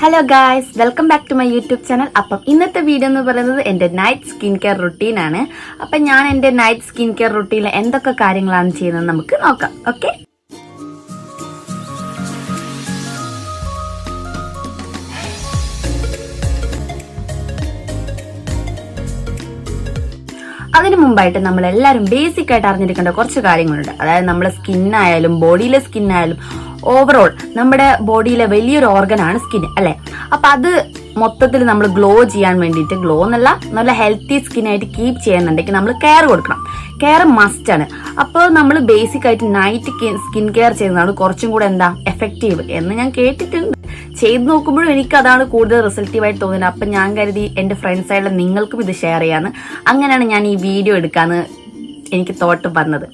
Hello guys, welcome back to my YouTube channel. അപ്പം ഇന്നത്തെ video എന്ന് പറയുന്നത് എൻ്റെ നൈറ്റ് സ്കിൻ കെയർ റുട്ടീനാണ്. അപ്പം ഞാൻ എൻ്റെ നൈറ്റ് സ്കിൻ കെയർ റുട്ടീനിൽ എന്തൊക്കെ കാര്യങ്ങളാണ് ചെയ്യുന്നത് നമുക്ക് നോക്കാം. ഓക്കെ, അതിനു മുമ്പായിട്ട് നമ്മൾ എല്ലാവരും ബേസിക് ആയിട്ട് അറിഞ്ഞിരിക്കേണ്ട കുറച്ച് കാര്യങ്ങളുണ്ട്. അതായത് നമ്മുടെ സ്കിന്നായാലും ബോഡിയിലെ സ്കിന്നായാലും ഓവറോൾ നമ്മുടെ ബോഡിയിലെ വലിയൊരു ഓർഗനാണ് സ്കിൻ, അല്ലെ? അപ്പൊ അത് മൊത്തത്തിൽ നമ്മൾ ഗ്ലോ ചെയ്യാൻ വേണ്ടിയിട്ട്, ഗ്ലോ എന്നല്ല, നല്ല ഹെൽത്തി സ്കിന്നായിട്ട് കീപ്പ് ചെയ്യുന്നുണ്ടെങ്കിൽ നമ്മൾ കെയർ കൊടുക്കണം. കെയർ മസ്റ്റ് ആണ്. അപ്പോൾ നമ്മൾ ബേസിക് ആയിട്ട് നൈറ്റ് സ്കിൻ കെയർ ചെയ്യുന്നതാണ് കുറച്ചും കൂടെ എഫക്റ്റീവ് എന്ന് ഞാൻ കേട്ടിട്ടുണ്ട്. ചെയ്ത് നോക്കുമ്പോഴും എനിക്ക് അതാണ് കൂടുതൽ റിസൾട്ടീവായിട്ട് തോന്നുന്നത്. അപ്പം ഞാൻ കരുതി എൻ്റെ ഫ്രണ്ട്സായിട്ടുള്ള നിങ്ങൾക്കും ഇത് ഷെയർ ചെയ്യാന്ന്. അങ്ങനെയാണ് ഞാൻ ഈ വീഡിയോ എടുക്കാന്ന് എനിക്ക് തോട്ട് വന്നത്.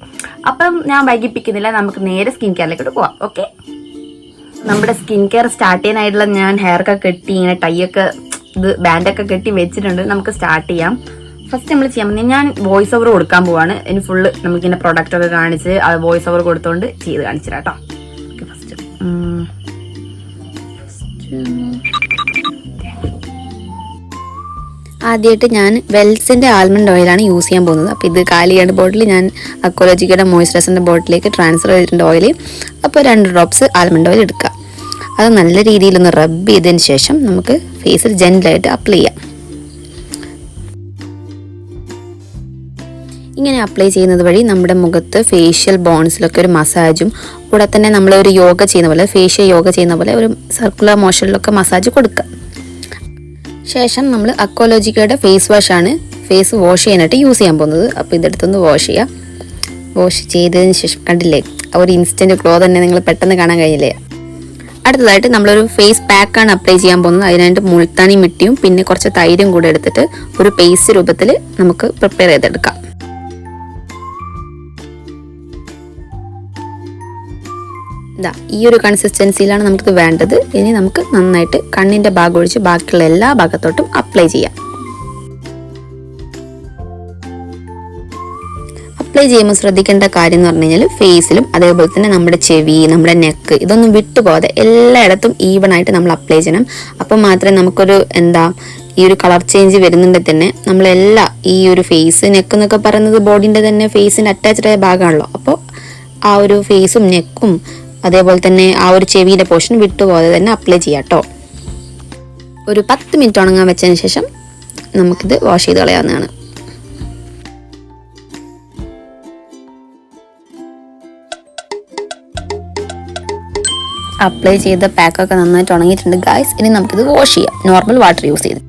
അപ്പം ഞാൻ വൈകിപ്പിക്കുന്നില്ല, നമുക്ക് നേരെ സ്കിൻ കെയറിലേക്ക് പോവാം. ഓക്കെ, നമ്മുടെ സ്കിൻ കെയർ സ്റ്റാർട്ട് ചെയ്യാനായിട്ടുള്ള ഞാൻ ഹെയർ ഒക്കെ കെട്ടി ഇങ്ങനെ ടൈയൊക്കെ ബാൻഡൊക്കെ കെട്ടി വെച്ചിട്ടുണ്ട്. നമുക്ക് സ്റ്റാർട്ട് ചെയ്യാം. ഫസ്റ്റ് നമ്മൾ ചെയ്യാൻ പറ്റുന്നത്, ഞാൻ വോയിസ് ഓവർ കൊടുക്കാൻ പോവാണ്. ഇനി ഫുള്ള് നമുക്കിങ്ങനെ പ്രൊഡക്റ്റ് ഒക്കെ കാണിച്ച് അത് വോയിസ് ഓവർ കൊടുത്തോണ്ട് ചെയ്ത് കാണിച്ചു കേട്ടോ. ഫസ്റ്റ് ആദ്യമായിട്ട് ഞാൻ വെൽസിൻ്റെ ആൽമണ്ട് ഓയിലാണ് യൂസ് ചെയ്യാൻ പോകുന്നത്. അപ്പോൾ ഇത് കാലിയാണ് ബോട്ടിൽ. ഞാൻ അക്കോളജിക്കയുടെ മോയ്സ്ചറൈസറിൻ്റെ ബോട്ടിലേക്ക് ട്രാൻസ്ഫർ ചെയ്തിട്ടുണ്ട് ഓയിൽ. അപ്പോൾ 2 ഡ്രോപ്സ് ആൽമണ്ട് ഓയിൽ എടുക്കുക. അത് നല്ല രീതിയിലൊന്ന് റബ്ബ് ചെയ്തതിന് ശേഷം നമുക്ക് ഫേസിൽ ജെന്റിലായിട്ട് അപ്ലൈ ചെയ്യാം. ഇങ്ങനെ അപ്ലൈ ചെയ്യുന്നത് വഴി നമ്മുടെ മുഖത്ത് ഫേഷ്യൽ ബോൺസിലൊക്കെ ഒരു മസാജും, കൂടെ തന്നെ നമ്മൾ ഒരു യോഗ ചെയ്യുന്ന പോലെ, ഫേഷ്യൽ യോഗ ചെയ്യുന്ന പോലെ ഒരു സർക്കുലർ മോഷനിലൊക്കെ മസാജ് കൊടുക്കുക. ശേഷം നമ്മൾ അക്കോളജിക്കയുടെ ഫേസ് വാഷാണ് ഫേസ് വാഷ് ചെയ്യാനായിട്ട് യൂസ് ചെയ്യാൻ പോകുന്നത്. അപ്പോൾ ഇതെടുത്തൊന്ന് വാഷ് ചെയ്യാം. വാഷ് ചെയ്തതിന് ശേഷം കണ്ടില്ലേ, ഒരു ഇൻസ്റ്റൻറ്റ് ഗ്ലോ തന്നെ നിങ്ങൾ പെട്ടെന്ന് കാണാൻ കഴിഞ്ഞില്ലേ. അടുത്തതായിട്ട് നമ്മളൊരു ഫേസ് പാക്കാണ് അപ്ലൈ ചെയ്യാൻ പോകുന്നത്. അതിനായിട്ട് മുൾത്താനി മിട്ടിയും പിന്നെ കുറച്ച് തൈരും കൂടെ എടുത്തിട്ട് ഒരു പേസ്റ്റ് രൂപത്തിൽ നമുക്ക് പ്രിപ്പയർ ചെയ്തെടുക്കാം. ഈ ഒരു കൺസിസ്റ്റൻസിയിലാണ് നമുക്കിത് വേണ്ടത്. ഇനി നമുക്ക് നന്നായിട്ട് കണ്ണിൻ്റെ ഭാഗം ഒഴിച്ച് ബാക്കിയുള്ള എല്ലാ ഭാഗത്തോട്ടും അപ്ലൈ ചെയ്യാം. അപ്ലൈ ചെയ്യുമ്പോൾ ശ്രദ്ധിക്കേണ്ട കാര്യം എന്ന് പറഞ്ഞു കഴിഞ്ഞാൽ ഫേസിലും അതേപോലെ തന്നെ നമ്മുടെ ചെവി, നമ്മുടെ നെക്ക്, ഇതൊന്നും വിട്ടുപോകാതെ എല്ലായിടത്തും ഈവൺ ആയിട്ട് നമ്മൾ അപ്ലൈ ചെയ്യണം. അപ്പം മാത്രമേ നമുക്കൊരു ഈ ഒരു കളർ ചേഞ്ച് വരുന്നുണ്ടെങ്കിൽ തന്നെ നമ്മളെല്ലാം ഈ ഒരു ഫേസ്, നെക്ക് എന്നൊക്കെ പറയുന്നത് ബോഡീൻ്റെ തന്നെ ഫേസിൻ്റെ അറ്റാച്ച്ഡ് ആയ ഭാഗമാണല്ലോ. അപ്പോൾ ആ ഒരു ഫേസും നെക്കും അതേപോലെ തന്നെ ആ ഒരു ചെവിയുടെ പോർഷൻ വിട്ടുപോകാതെ തന്നെ അപ്ലൈ ചെയ്യാം കേട്ടോ. ഒരു 10 മിനിറ്റ് ഉണങ്ങാൻ വെച്ചതിന് ശേഷം നമുക്കിത് വാഷ് ചെയ്ത് കളയാവുന്നതാണ്. അപ്ലൈ ചെയ്ത പാക്കൊക്കെ നന്നായിട്ട് ഉണങ്ങിയിട്ടുണ്ട് ഗായ്സ്. ഇനി നമുക്കിത് വാഷ് ചെയ്യാം നോർമൽ വാട്ടർ യൂസ് ചെയ്ത്.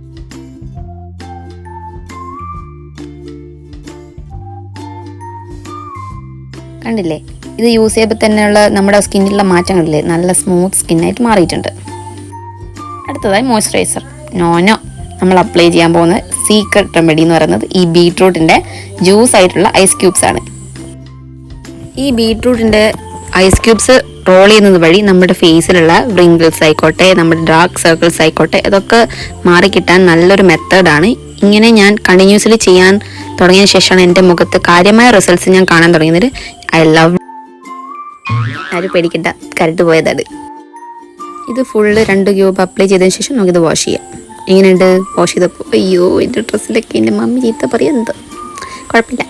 കണ്ടില്ലേ, ഇത് യൂസ് ചെയ്യുമ്പോൾ തന്നെയുള്ള നമ്മുടെ സ്കിന്നിലുള്ള മാറ്റങ്ങളില്ലേ, നല്ല സ്മൂത്ത് സ്കിന്നായിട്ട് മാറിയിട്ടുണ്ട്. അടുത്തതായി മോയ്സ്ചറൈസർ. നമ്മൾ അപ്ലൈ ചെയ്യാൻ പോകുന്ന സീക്രട്ട് റെമഡി എന്ന് പറയുന്നത് ഈ ബീട്രൂട്ടിൻ്റെ ജ്യൂസ് ആയിട്ടുള്ള ഐസ് ക്യൂബ്സ് ആണ്. ഈ ബീട്രൂട്ടിൻ്റെ ഐസ് ക്യൂബ്സ് റോൾ ചെയ്യുന്നത് വഴി നമ്മുടെ ഫേസിലുള്ള വ്രിങ്കിൾസ് ആയിക്കോട്ടെ, നമ്മുടെ ഡാർക്ക് സർക്കിൾസ് ആയിക്കോട്ടെ, ഇതൊക്കെ മാറിക്കിട്ടാൻ നല്ലൊരു മെത്തേഡാണ്. ഇങ്ങനെ ഞാൻ കണ്ടിന്യൂസ്ലി ചെയ്യാൻ തുടങ്ങിയ ശേഷമാണ് എൻ്റെ മുഖത്ത് കാര്യമായ റിസൾട്ട്സ് ഞാൻ കാണാൻ തുടങ്ങിയത്. I love. ആരും പേടിക്കണ്ട, കരണ്ട് പോയതാണ്. ഇത് ഫുള്ള് 2 ക്യൂബ് അപ്ലൈ ചെയ്തതിന് ശേഷം നമുക്കിത് വാഷ് ചെയ്യാം. എങ്ങനെയുണ്ട് വാഷ് ചെയ്തപ്പോൾ? അയ്യോ, എൻ്റെ ഡ്രസ്സിലൊക്കെ എൻ്റെ മമ്മി ചീത്ത പറയുന്നത്. കുഴപ്പമില്ല.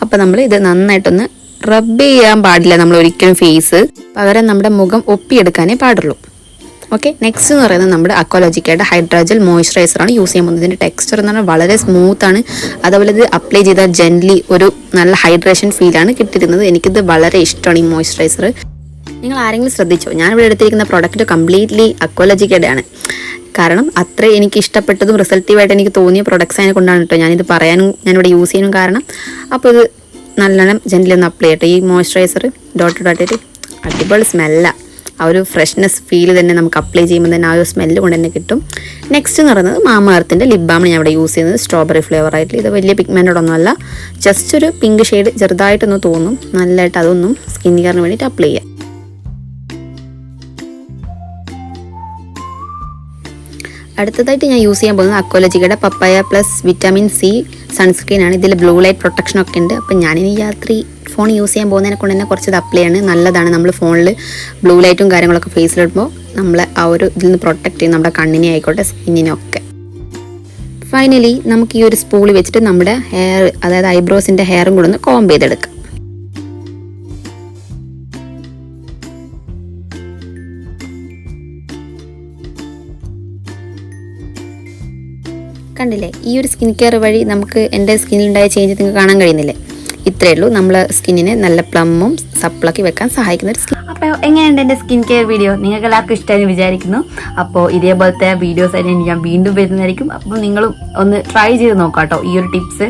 അപ്പോൾ നമ്മൾ ഇത് നന്നായിട്ടൊന്ന് റബ്ബ് ചെയ്യാൻ പാടില്ല നമ്മൾ ഒരിക്കലും ഫേസ്, പകരം നമ്മുടെ മുഖം ഒപ്പിയെടുക്കാനേ പാടുള്ളൂ. ഓക്കെ, നെക്സ്റ്റ് എന്ന് പറയുന്നത് നമ്മുടെ അക്കോളജിക്കയുടെ ഹൈഡ്രാജൽ മോയ്സ്ചറൈസറാണ് യൂസ് ചെയ്യാൻ പോകുന്നത്. ഇതിൻ്റെ ടെക്സ്ചർ എന്ന് പറഞ്ഞാൽ വളരെ സ്മൂത്താണ്. അതുപോലെ ഇത് അപ്ലൈ ചെയ്താൽ ജെന്റ്ലി ഒരു നല്ല ഹൈഡ്രേഷൻ ഫീലാണ് കിട്ടിയിരുന്നത്. എനിക്കിത് വളരെ ഇഷ്ടമാണ് ഈ മോയ്സ്ചറൈസർ. നിങ്ങൾ ആരെങ്കിലും ശ്രദ്ധിച്ചോ, ഞാനിവിടെ എടുത്തിരിക്കുന്ന പ്രോഡക്റ്റ് കംപ്ലീറ്റ്ലി അക്കോളജിക്കയുടെ ആണ്. കാരണം അത്ര എനിക്ക് ഇഷ്ടപ്പെട്ടതും റിസൾട്ടീവായിട്ട് എനിക്ക് തോന്നിയ പ്രൊഡക്ട്സ് അതിനെ കൊണ്ടാണ് കേട്ടോ ഞാനിത് പറയാനും ഞാനിവിടെ യൂസ് ചെയ്യാനും കാരണം. അപ്പോൾ ഇത് നല്ലോണം ജെന്റ്ലി ഒന്ന് അപ്ലൈ ചെയ്യട്ടെ. ഈ മോയ്സ്ചറൈസർ ഡോട്ട് അടിപൊളി സ്മെല്ലാണ്. ആ ഒരു ഫ്രഷ്നെസ് ഫീൽ തന്നെ നമുക്ക് അപ്ലൈ ചെയ്യുമ്പോൾ തന്നെ ആ ഒരു സ്മെല്ല് കൊണ്ട് തന്നെ കിട്ടും. നെക്സ്റ്റ് എന്ന് പറയുന്നത് മാമ എർത്തിൻ്റെ ലിപ് ബാമാണ് ഞാൻ ഇവിടെ യൂസ് ചെയ്യുന്നത്. സ്ട്രോബെറി ഫ്ലേവർ ആയിട്ട്. ഇത് വലിയ പിഗ്മെൻറ്റോടൊന്നുമല്ല, ജസ്റ്റ് ഒരു പിങ്ക് ഷെയ്ഡ് ചെറുതായിട്ടൊന്ന് തോന്നും. നല്ലതായിട്ട് അതൊന്നും സ്കിൻ കെയറിന് വേണ്ടിയിട്ട് അപ്ലൈ ചെയ്യാം. അടുത്തതായിട്ട് ഞാൻ യൂസ് ചെയ്യാൻ പോകുന്നത് അക്കോളജിക്കയുടെ പപ്പായ പ്ലസ് വിറ്റാമിൻ സി സൺസ്ക്രീനാണ്. ഇതിൽ ബ്ലൂ ലൈറ്റ് പ്രൊട്ടക്ഷനൊക്കെ ഉണ്ട്. അപ്പം ഞാനിനി രാത്രി ഫോൺ യൂസ് ചെയ്യാൻ പോകുന്നതിനെ കൊണ്ട് തന്നെ കുറച്ച് ഇത് അപ്ലൈ ആണ്. നല്ലതാണ്. നമ്മൾ ഫോണിൽ ബ്ലൂ ലൈറ്റും കാര്യങ്ങളൊക്കെ ഫേസിലിടുമ്പോൾ നമ്മളെ ആ ഒരു ഇതിൽ നിന്ന് പ്രൊട്ടക്റ്റ് ചെയ്യും, നമ്മുടെ കണ്ണിനെ ആയിക്കോട്ടെ സ്കിന്നിനൊക്കെ. ഫൈനലി നമുക്ക് ഈ ഒരു സ്പൂളി വെച്ചിട്ട് നമ്മുടെ ഹെയർ, അതായത് ഐബ്രോസിൻ്റെ ഹെയറും കൂടെ ഒന്ന് കോംബ് ചെയ്തെടുക്കാം. കണ്ടില്ലേ, ഈ ഒരു സ്കിൻ കെയർ വഴി നമുക്ക് എൻ്റെ സ്കിന്നിലുണ്ടായ ചേഞ്ച് നിങ്ങൾക്ക് കാണാൻ കഴിയുന്നില്ലേ? ഇത്രയേ ഉള്ളൂ നമ്മളെ സ്കിന്നിനെ നല്ല പ്ലമ്മും സപ്പിളാക്കി വെക്കാൻ സഹായിക്കുന്ന ഒരു സ്കിൻ. അപ്പോൾ എങ്ങനെയുണ്ട് എൻ്റെ സ്കിൻ കെയർ വീഡിയോ? നിങ്ങൾക്ക് എല്ലാവർക്കും ഇഷ്ടമായി വിചാരിക്കുന്നു. അപ്പോൾ ഇതേപോലത്തെ വീഡിയോസ് ആയിട്ട് ഞാൻ വീണ്ടും വരുന്നതായിരിക്കും. അപ്പോൾ നിങ്ങളും ഒന്ന് ട്രൈ ചെയ്ത് നോക്കാം കേട്ടോ ഈ ഒരു ടിപ്സ്.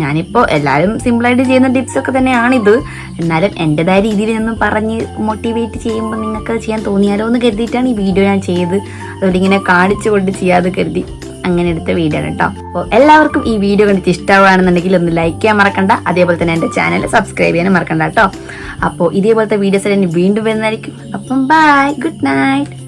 ഞാനിപ്പോൾ എല്ലാവരും സിമ്പിളായിട്ട് ചെയ്യുന്ന ടിപ്സൊക്കെ തന്നെയാണിത്. എന്നാലും എൻ്റെതായ രീതിയിൽ നിന്ന് പറഞ്ഞ് മോട്ടിവേറ്റ് ചെയ്യുമ്പോൾ നിങ്ങൾക്ക് ചെയ്യാൻ തോന്നിയാലോ എന്ന് കരുതിയിട്ടാണ് ഈ വീഡിയോ ഞാൻ ചെയ്ത്. അതുകൊണ്ട് ഇങ്ങനെ കാണിച്ചു കൊണ്ട് ചെയ്യാതെ കരുതി അങ്ങനെ എടുത്ത വീഡിയോ ആണ് കേട്ടോ. അപ്പോൾ എല്ലാവർക്കും ഈ വീഡിയോ കണ്ടിട്ട് ഇഷ്ടമാണെന്നുണ്ടെങ്കിൽ ഒന്ന് ലൈക്ക് ചെയ്യാൻ മറക്കണ്ട. അതേപോലെ തന്നെ എൻ്റെ ചാനൽ സബ്സ്ക്രൈബ് ചെയ്യാനും മറക്കണ്ട കേട്ടോ. അപ്പോൾ ഇതേപോലത്തെ വീഡിയോസ് വീണ്ടും വരുന്നതായിരിക്കും. അപ്പം ബൈ, ഗുഡ് നൈറ്റ്.